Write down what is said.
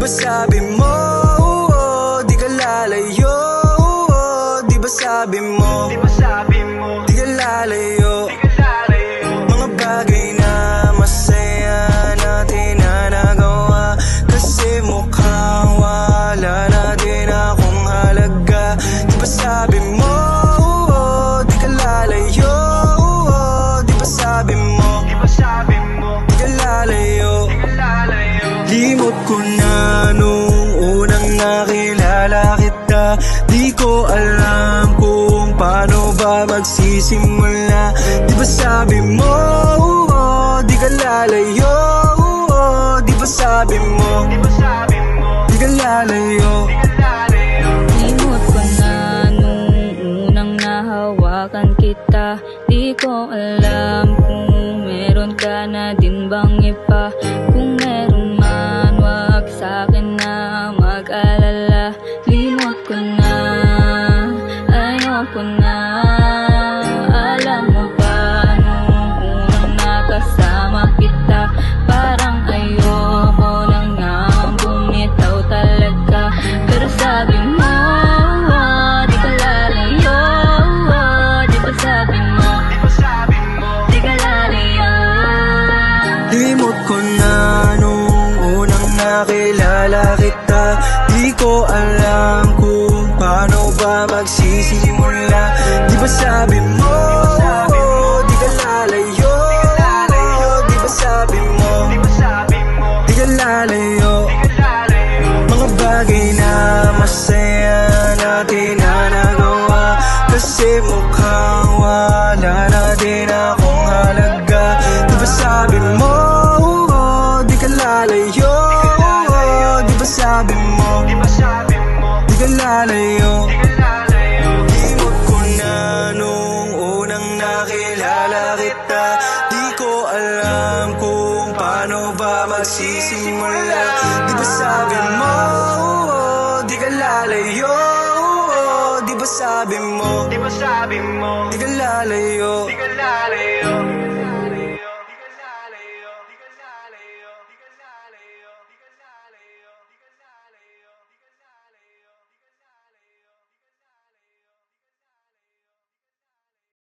ba sabi mo, di ka lalayo? Di ba sabi mo, di ka lalayo? Mga bagay na masaya natin na nagawa, kasi mukhang wala na din akong halaga. Di ba sabi mo, di ka lalayo? Di ba sabi mo, di ka lalayo? Limot ko na nung unang nakilala kita. Di ko alam kung paano ba magsisimula. Di ba sabi mo, di ka lalayo? Di ba sabi mo, di ka lalayo? Limot ko na nung unang nahawakan kita. Di ko alam kung meron ka na din bang iba. Kung meron man, wag sa'kin na mag-alala. Limot ko na, ayoko na. Alam mo ba, nung unang nakasama kita, parang ayoko na nga bumitaw talaga. Pero sabi mo, di ka lalayo? Di ba sabi mo, di ka lalayo? Limot ko na nung unang nakilala kita. Di ko alam kung paano ba magsisimula. Di ba sabi mo, di ka lalayo? Di ba sabi mo, di ka lalayo? Mga bagay na masaya natin na nagawa, kasi mukhang wala na din akong halaga. Di ba sabi mo, di ka lalayo? Di ba sabi mo, di ka lalayo? Limot ko na nung unang nakilala kita. Di ko alam kung paano ba magsisimula. Di ba sabi mo, di ka lalayo? Di ba sabi mo, di ka lalayo?